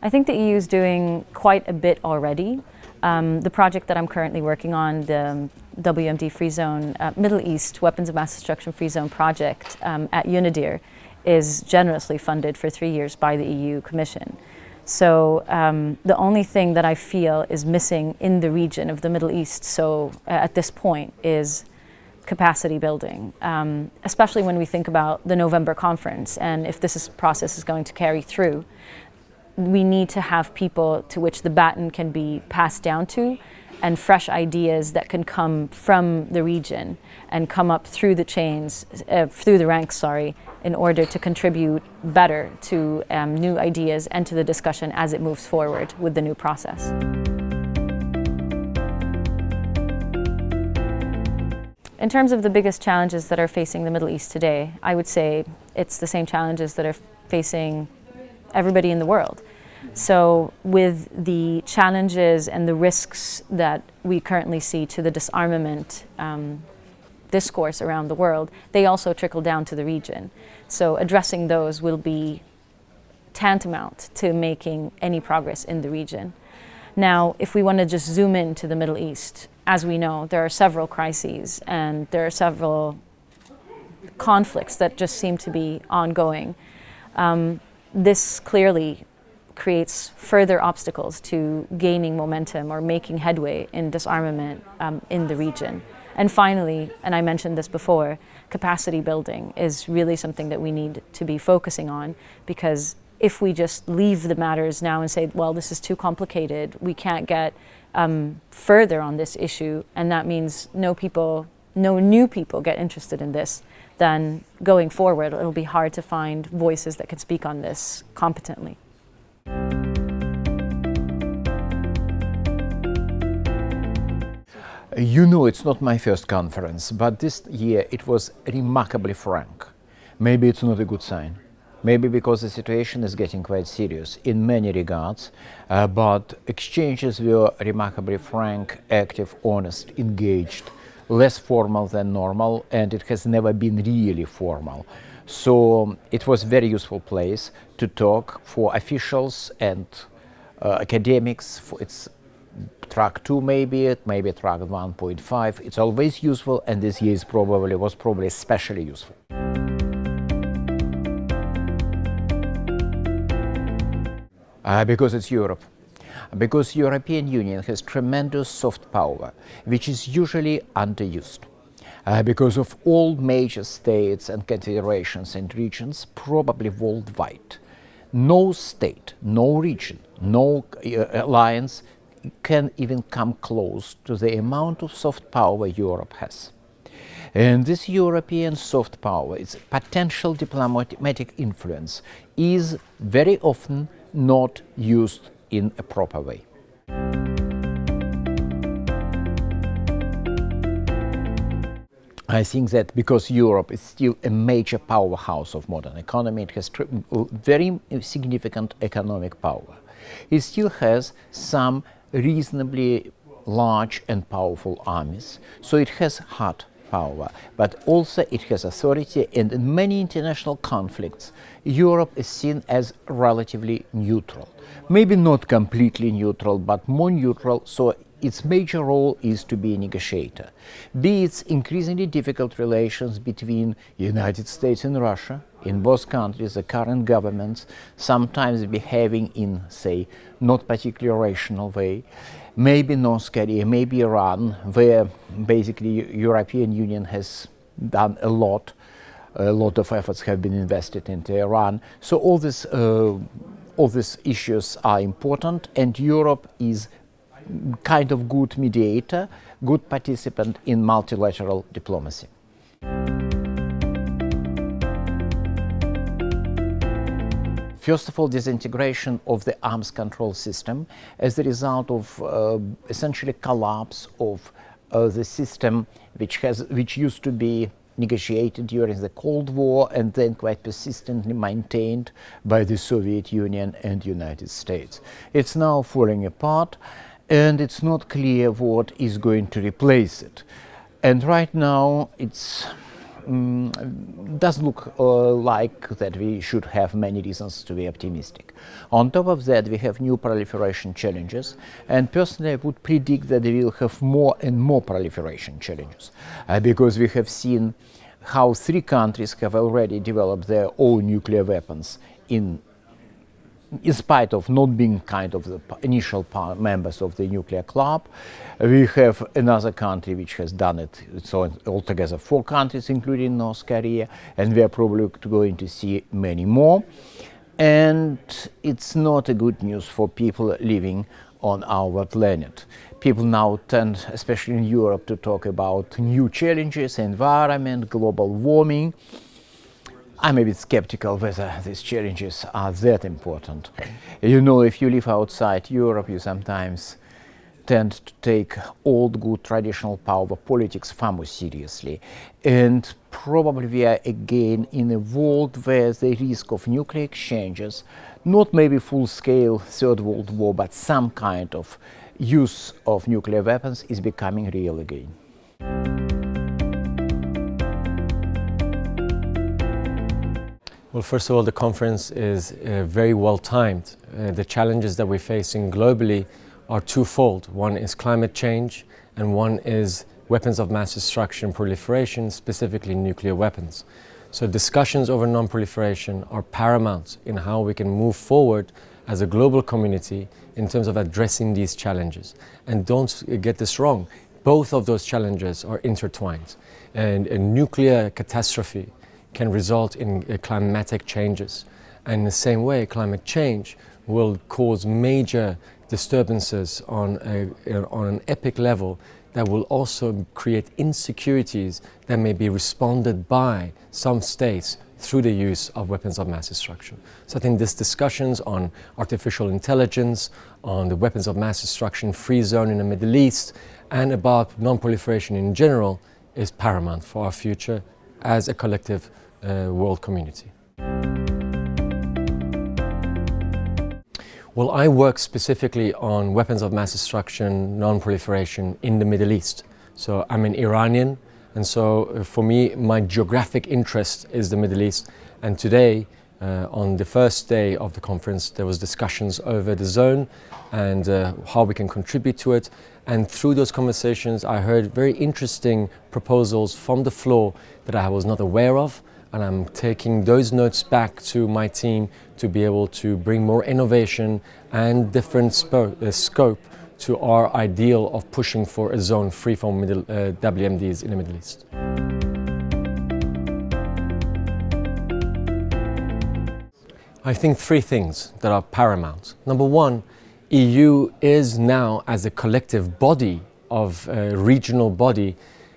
I think the EU is doing quite a bit already. The project that I'm currently working on, the WMD Free Zone, Middle East Weapons of Mass Destruction Free Zone project at UNIDIR is generously funded for 3 years by the EU Commission. So the only thing that I feel is missing in the region of the Middle East, so at this point, is capacity building, especially when we think about the November conference, and if this process is going to carry through, we need to have people to which the baton can be passed down to, and fresh ideas that can come from the region and come up through the chains, through the ranks, in order to contribute better to new ideas and to the discussion as it moves forward with the new process. In terms of the biggest challenges that are facing the Middle East today, I would say it's the same challenges that are facing everybody in the world. So with the challenges and the risks that we currently see to the disarmament discourse around the world, they also trickle down to the region. So addressing those will be tantamount to making any progress in the region. Now, if we want to just zoom into the Middle East, as we know, there are several crises and there are several conflicts that just seem to be ongoing. This clearly creates further obstacles to gaining momentum or making headway in disarmament in the region. And finally, and I mentioned this before, capacity building is really something that we need to be focusing on, because if we just leave the matters now and say, well, this is too complicated, we can't get further on this issue, and that means no new people get interested in this, then going forward, it'll be hard to find voices that can speak on this competently. You know, it's not my first conference, but this year it was remarkably frank. Maybe it's not a good sign. Maybe because the situation is getting quite serious in many regards, but exchanges were remarkably frank, active, honest, engaged, less formal than normal, and it has never been really formal. So it was a very useful place to talk for officials and academics. It's track 2 maybe track 1.5. It's always useful, and this year was probably especially useful. Because it's Europe. Because European Union has tremendous soft power, which is usually underused. Because of all major states and confederations and regions, probably worldwide, no state, no region, no alliance can even come close to the amount of soft power Europe has. And this European soft power, its potential diplomatic influence, is very often not used in a proper way. I think that because Europe is still a major powerhouse of modern economy, it has very significant economic power. It still has some reasonably large and powerful armies, so it has hard power, but also it has authority, and in many international conflicts, Europe is seen as relatively neutral. Maybe not completely neutral, but more neutral, so its major role is to be a negotiator. Be it increasingly difficult relations between the United States and Russia, in both countries the current governments sometimes behaving in, say, not particularly rational way, maybe North Korea, maybe Iran, where basically European Union has done a lot of efforts have been invested into Iran. So all these issues are important, and Europe is kind of good mediator, good participant in multilateral diplomacy. First of all, disintegration of the arms control system as a result of essentially collapse of the system which used to be negotiated during the Cold War and then quite persistently maintained by the Soviet Union and United States. It's now falling apart, and it's not clear what is going to replace it. And right now it's doesn't look like that we should have many reasons to be optimistic. On top of that, we have new proliferation challenges, and personally I would predict that we will have more and more proliferation challenges, because we have seen how 3 countries have already developed their own nuclear weapons in spite of not being kind of the initial members of the nuclear club. We have another country which has done it, so altogether 4 countries including North Korea, and we are probably going to see many more. And it's not a good news for people living on our planet. People now tend, especially in Europe, to talk about new challenges, environment, global warming. I'm a bit skeptical whether these challenges are that important. You know, if you live outside Europe, you sometimes tend to take old, good, traditional power politics far more seriously. And probably we are again in a world where the risk of nuclear exchanges, not maybe full-scale Third World War, but some kind of use of nuclear weapons is becoming real again. Well, first of all, the conference is very well timed. The challenges that we're facing globally are twofold. One is climate change, and one is weapons of mass destruction proliferation, specifically nuclear weapons. So discussions over non-proliferation are paramount in how we can move forward as a global community in terms of addressing these challenges. And don't get this wrong, both of those challenges are intertwined. And a nuclear catastrophe can result in climatic changes. And in the same way, climate change will cause major disturbances on an epic level that will also create insecurities that may be responded by some states through the use of weapons of mass destruction. So I think these discussions on artificial intelligence, on the weapons of mass destruction free zone in the Middle East, and about non-proliferation in general is paramount for our future as a collective world community. Well, I work specifically on weapons of mass destruction, non-proliferation in the Middle East. So I'm an Iranian, and so for me, my geographic interest is the Middle East. And today, on the first day of the conference, there was discussions over the zone and how we can contribute to it. And through those conversations, I heard very interesting proposals from the floor that I was not aware of. And I'm taking those notes back to my team to be able to bring more innovation and different scope to our ideal of pushing for a zone free from WMDs in the Middle East. I think 3 things that are paramount. Number 1, EU is now, as a collective body of a regional body,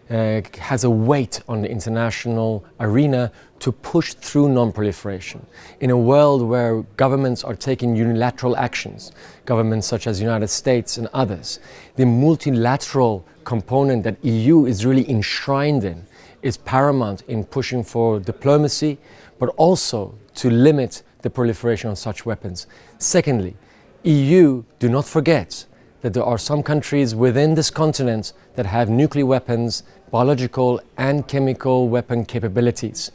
has a weight on the international arena to push through non-proliferation. In a world where governments are taking unilateral actions, governments such as the United States and others, the multilateral component that EU is really enshrined in is paramount in pushing for diplomacy, but also to limit the proliferation of such weapons. Secondly, EU, do not forget that there are some countries within this continent that have nuclear weapons, biological and chemical weapon capabilities.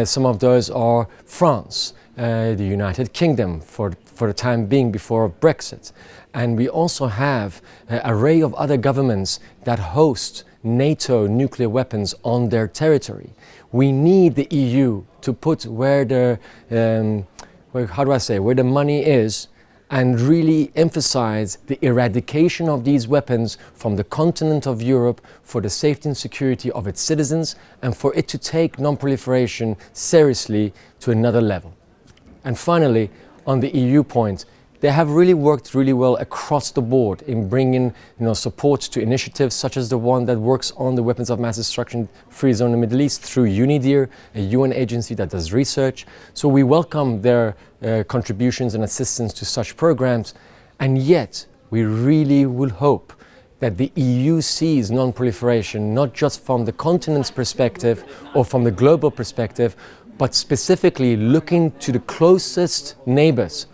Some of those are France, the United Kingdom for the time being before Brexit. And we also have an array of other governments that host NATO nuclear weapons on their territory. We need the EU to put where the, where the money is, and really emphasize the eradication of these weapons from the continent of Europe for the safety and security of its citizens, and for it to take non-proliferation seriously to another level. And finally, on the EU point, they have really worked really well across the board in bringing support to initiatives such as the one that works on the weapons of mass destruction free zone in the Middle East through UNIDIR, a UN agency that does research. So we welcome their contributions and assistance to such programs, and yet we really will hope that the EU sees non-proliferation not just from the continent's perspective or from the global perspective, but specifically looking to the closest neighbors.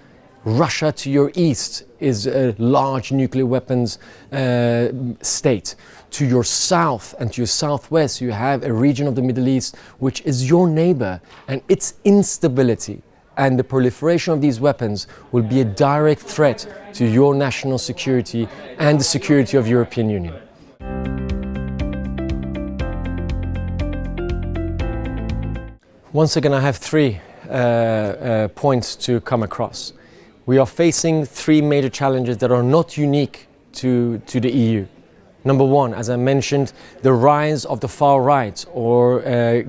Russia to your east is a large nuclear weapons state. to your south and to your southwest, you have a region of the Middle East which is your neighbor, and its instability and the proliferation of these weapons will be a direct threat to your national security and the security of the European Union. Once again, I have three points to come across. We are facing three major challenges that are not unique to the EU. Number one, as I mentioned, the rise of the far right, or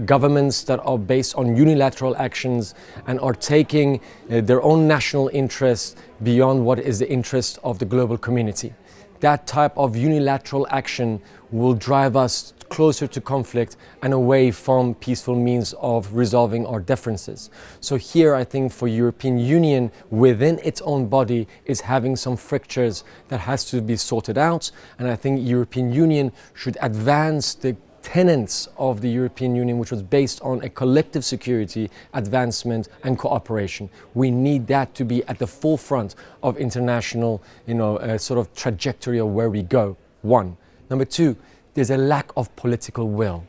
governments that are based on unilateral actions and are taking their own national interests beyond what is the interest of the global community. That type of unilateral action will drive us closer to conflict and away from peaceful means of resolving our differences. So here I think for European Union within its own body is having some fractures that has to be sorted out, and I think European Union should advance the tenets of the European Union, which was based on a collective security, advancement and cooperation. We need that to be at the forefront of international, sort of trajectory of where we go. One. Number two, there's a lack of political will.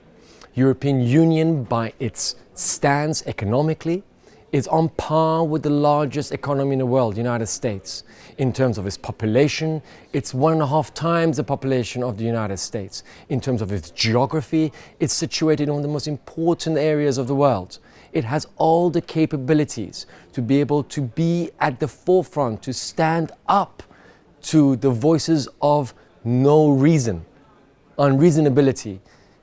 European Union, by its stance economically, is on par with the largest economy in the world, the United States. In terms of its population, it's 1.5 times the population of the United States. In terms of its geography, it's situated in one of the most important areas of the world. It has all the capabilities to be able to be at the forefront, to stand up to the voices of no reason, unreasonability.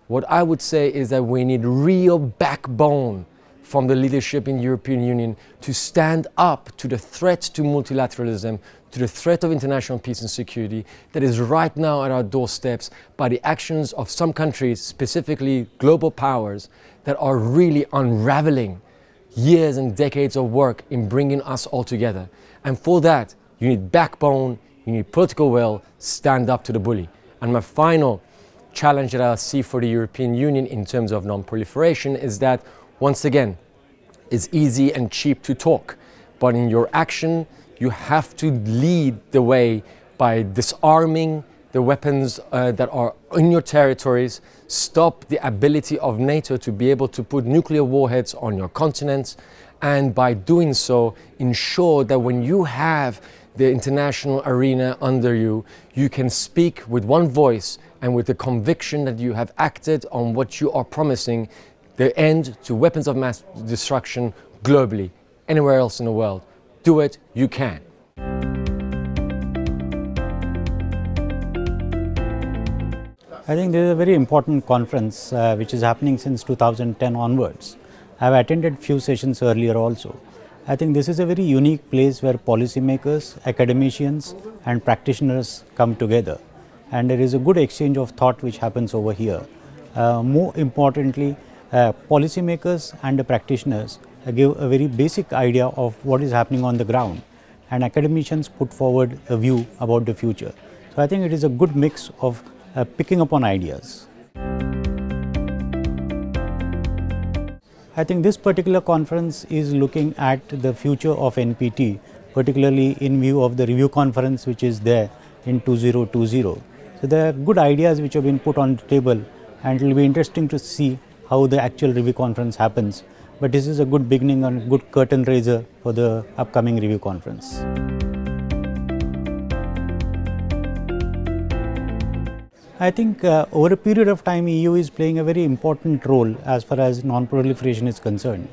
What I would say is that we need real backbone from the leadership in the European Union to stand up to the threat to multilateralism, to the threat of international peace and security that is right now at our doorsteps by the actions of some countries, specifically global powers, that are really unraveling years and decades of work in bringing us all together. And for that, you need backbone, you need political will, stand up to the bully. And my final challenge that I see for the European Union in terms of non-proliferation is that, once again, it's easy and cheap to talk, but in your action, you have to lead the way by disarming the weapons that are in your territories, stop the ability of NATO to be able to put nuclear warheads on your continent, and by doing so, ensure that when you have the international arena under you, you can speak with one voice and with the conviction that you have acted on what you are promising, the end to weapons of mass destruction globally, anywhere else in the world. Do it, you can. I think this is a very important conference which is happening since 2010 onwards. I have attended few sessions earlier also. I think this is a very unique place where policymakers, academicians and practitioners come together, and there is a good exchange of thought which happens over here. More importantly, policymakers and the practitioners give a very basic idea of what is happening on the ground, and academicians put forward a view about the future. So I think it is a good mix of picking up on ideas. I think this particular conference is looking at the future of NPT, particularly in view of the review conference which is there in 2020. So there are good ideas which have been put on the table, and it will be interesting to see how the actual review conference happens. But this is a good beginning and a good curtain raiser for the upcoming review conference. I think over a period of time, EU is playing a very important role as far as non-proliferation is concerned.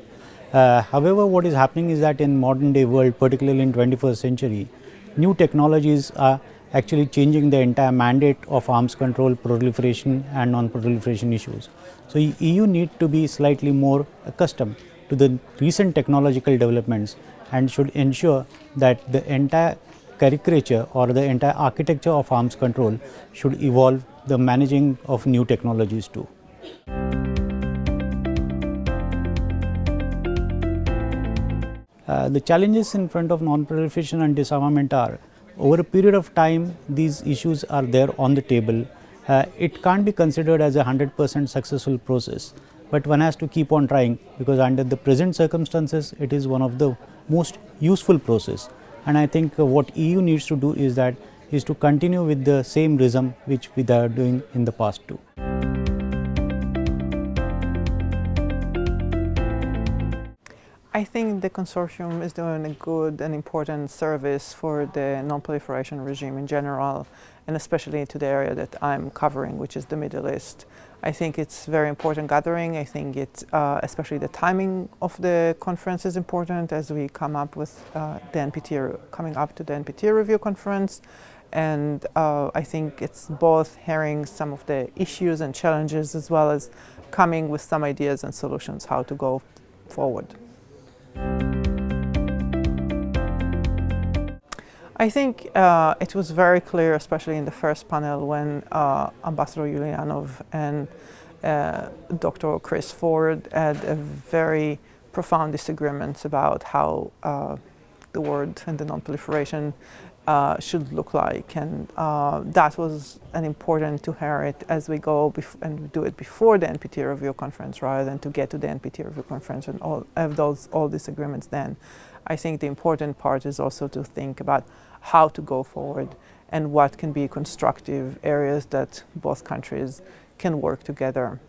However, what is happening is that in modern day world, particularly in 21st century, new technologies are actually changing the entire mandate of arms control, proliferation and non-proliferation issues. So EU need to be slightly more accustomed to the recent technological developments and should ensure that the entire caricature or the entire architecture of arms control should evolve the managing of new technologies too. The challenges in front of non-proliferation and disarmament are, over a period of time, these issues are there on the table. It can't be considered as a 100% successful process, but one has to keep on trying, because under the present circumstances, it is one of the most useful process. And I think what EU needs to do is that is to continue with the same rhythm which we are doing in the past too. I think the consortium is doing a good and important service for the non-proliferation regime in general, and especially to the area that I'm covering, which is the Middle East. I think it's a very important gathering. I think it's especially the timing of the conference is important as we come up with coming up to the NPT review conference. And I think it's both hearing some of the issues and challenges as well as coming with some ideas and solutions how to go forward. I think it was very clear, especially in the first panel, when Ambassador Ulyanov and Dr. Chris Ford had a very profound disagreements about how the world and the non-proliferation should look like, and that was an important to hear it as we go and do it before the NPT review conference rather than to get to the NPT review conference and have all disagreements then. I think the important part is also to think about how to go forward and what can be constructive areas that both countries can work together.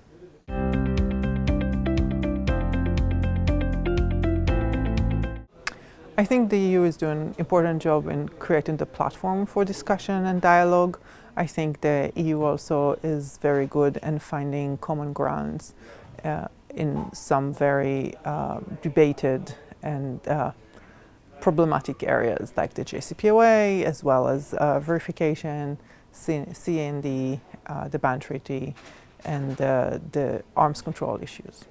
I think the EU is doing an important job in creating the platform for discussion and dialogue. I think the EU also is very good in finding common grounds in some very debated and problematic areas like the JCPOA, as well as verification, CND, the ban treaty, and the arms control issues.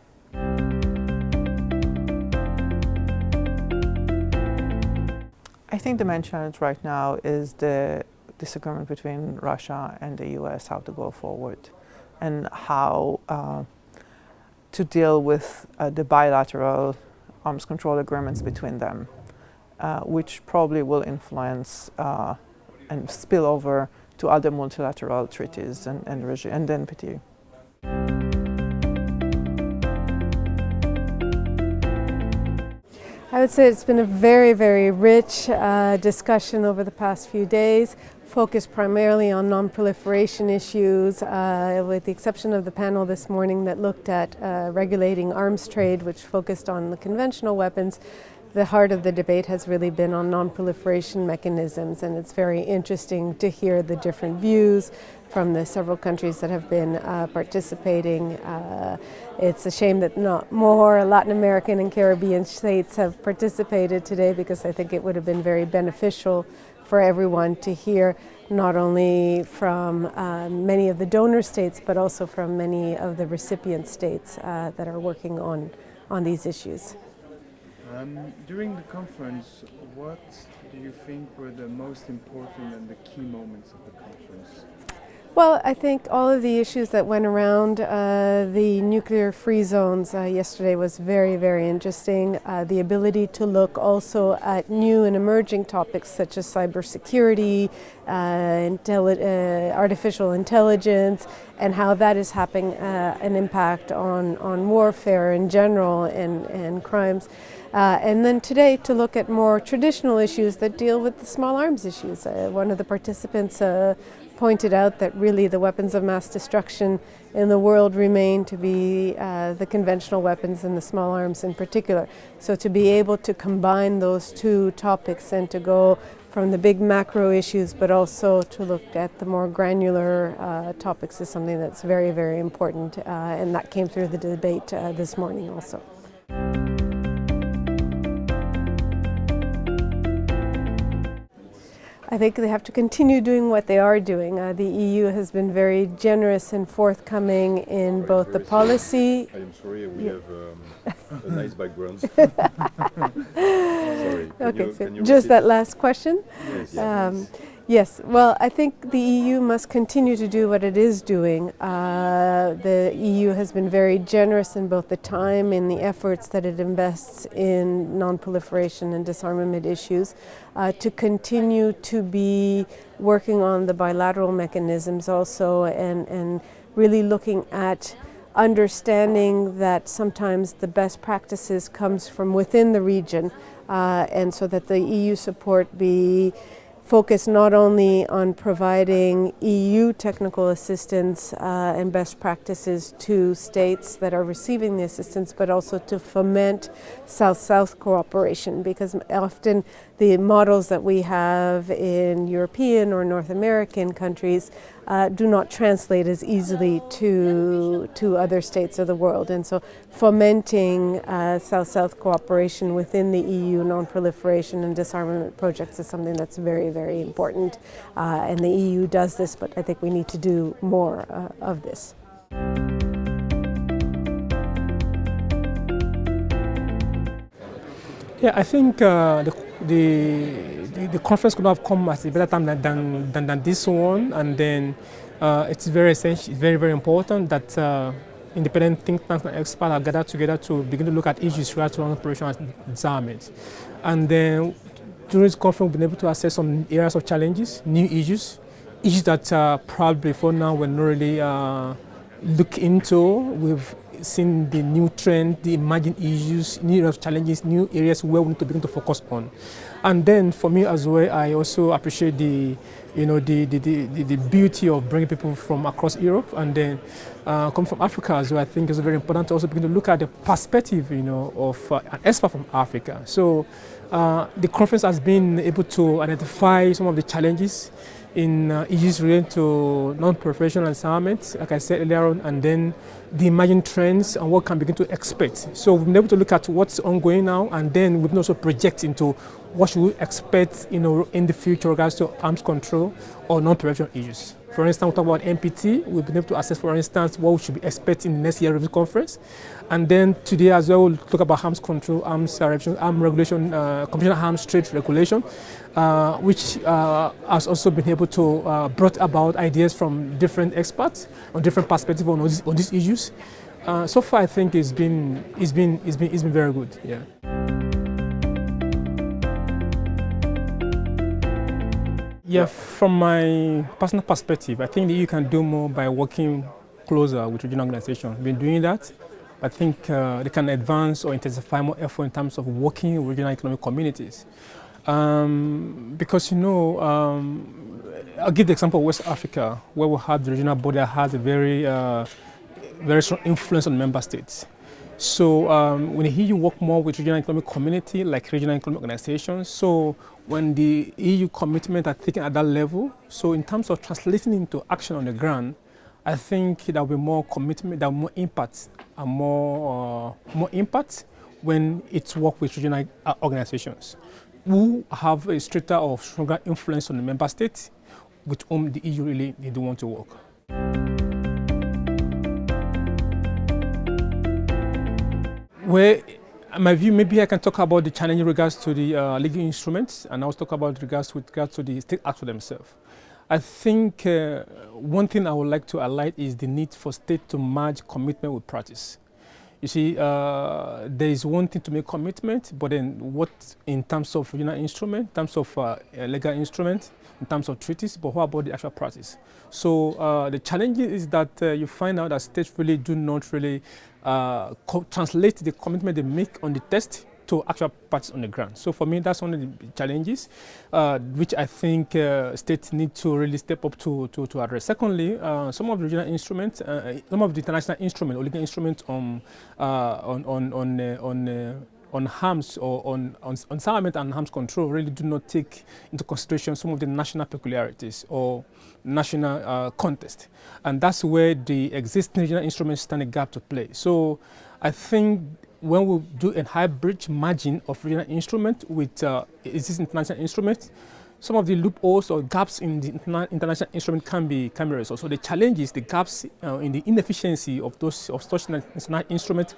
I think the main challenge right now is the disagreement between Russia and the US, how to go forward, and how to deal with the bilateral arms control agreements between them, which probably will influence and spill over to other multilateral treaties and the NPT. I would say it's been a very, very rich discussion over the past few days, focused primarily on non-proliferation issues, with the exception of the panel this morning that looked at regulating arms trade, which focused on the conventional weapons. The heart of the debate has really been on non-proliferation mechanisms, and it's very interesting to hear the different views from the several countries that have been participating. It's a shame that not more Latin American and Caribbean states have participated today, because I think it would have been very beneficial for everyone to hear not only from many of the donor states, but also from many of the recipient states that are working on these issues. During the conference, what do you think were the most important and the key moments of the conference? Well, I think all of the issues that went around the nuclear-free zones yesterday was very, very interesting. The ability to look also at new and emerging topics such as cybersecurity, artificial intelligence, and how that is having an impact on warfare in general and crimes. And then today to look at more traditional issues that deal with the small arms issues. One of the participants pointed out that really the weapons of mass destruction in the world remain to be the conventional weapons and the small arms in particular. So to be able to combine those two topics and to go from the big macro issues but also to look at the more granular topics is something that's very, very important, and that came through the debate this morning also. I think they have to continue doing what they are doing. The EU has been very generous and forthcoming in both the policy. I am sorry, we have a nice background. Sorry. Can you just repeat? that last question? Yes. Yes, well, I think the EU must continue to do what it is doing. The EU has been very generous in both the time and the efforts that it invests in non-proliferation and disarmament issues, to continue to be working on the bilateral mechanisms also, and really looking at understanding that sometimes the best practices comes from within the region, and so that the EU support be focus not only on providing EU technical assistance and best practices to states that are receiving the assistance, but also to foment South-South cooperation, because often the models that we have in European or North American countries do not translate as easily to other states of the world. And so fomenting South-South cooperation within the EU non-proliferation and disarmament projects is something that's very, very important. And the EU does this, but I think we need to do more of this. Yeah, I think the conference could have come at a better time than this one, and then it's very essential, it's very, very important that independent think tanks and experts are gathered together to begin to look at issues related to non-proliferation and disarmament. And then during this conference, we've been able to assess some areas of challenges, new issues that probably before now were not really looked into. We've seen the new trend, the emerging issues, new areas of challenges, new areas where we need to begin to focus on. And then for me as well, I also appreciate the beauty of bringing people from across Europe and then come from Africa as well. I think it's very important to also begin to look at the perspective, of an expert from Africa. So the conference has been able to identify some of the challenges in issues related to non-proliferation and disarmament, like I said earlier on, and then the emerging trends and what can begin to expect. So we've been able to look at what's ongoing now, and then we can also project into what should we expect, in the future regards to arms control or non-proliferation issues. For instance, we talk about NPT. We've been able to assess, for instance, what we should be expecting in the next year review conference. And then today as well, we'll talk about arms control, arms regulation, conventional arms trade regulation, which has also been able to brought about ideas from different experts on different perspectives on these issues. So far, I think it's been very good. Yeah. Yeah, from my personal perspective, I think the EU can do more by working closer with regional organizations. We've been doing that. I think they can advance or intensify more effort in terms of working with regional economic communities. Because, I'll give the example of West Africa, where we have the regional body that has a very, very strong influence on member states. So when the EU work more with regional economic community, like regional economic organizations, so when the EU commitment are taken at that level, so in terms of translating into action on the ground, I think there will be more commitment, there will be more impact, and more impact when it's work with regional organizations who have a stricter or stronger influence on the member states with whom the EU really need to want to work. Well, in my view, maybe I can talk about the challenge in regards to the legal instruments, and also talk about with regards to the state actors themselves. I think one thing I would like to highlight is the need for state to merge commitment with practice. You see, there is one thing to make commitment, but then what in terms of regional instrument, in terms of legal instrument, in terms of treaties, but what about the actual practice? So the challenge is that you find out that states really do not really translate the commitment they make on the text to actual practice on the ground. So for me, that's one of the challenges which I think states need to really step up to address. Secondly, some of the regional instruments, some of the international instruments or legal instruments on harms or on disarmament and harms control really do not take into consideration some of the national peculiarities or national context. And that's where the existing regional instruments stand a gap to play. So I think when we do a hybrid merging of regional instrument with existing international instruments, some of the loopholes or gaps in the international instrument can be resolved. So the challenge is the gaps in the inefficiency of such international instruments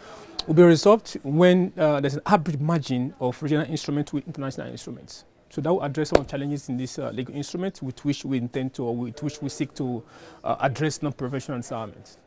will be resolved when there's an hybrid merging of regional instruments with international instruments. So that will address some of the challenges in this legal instrument with which we intend to, or with which we seek to address non-proliferation and disarmament.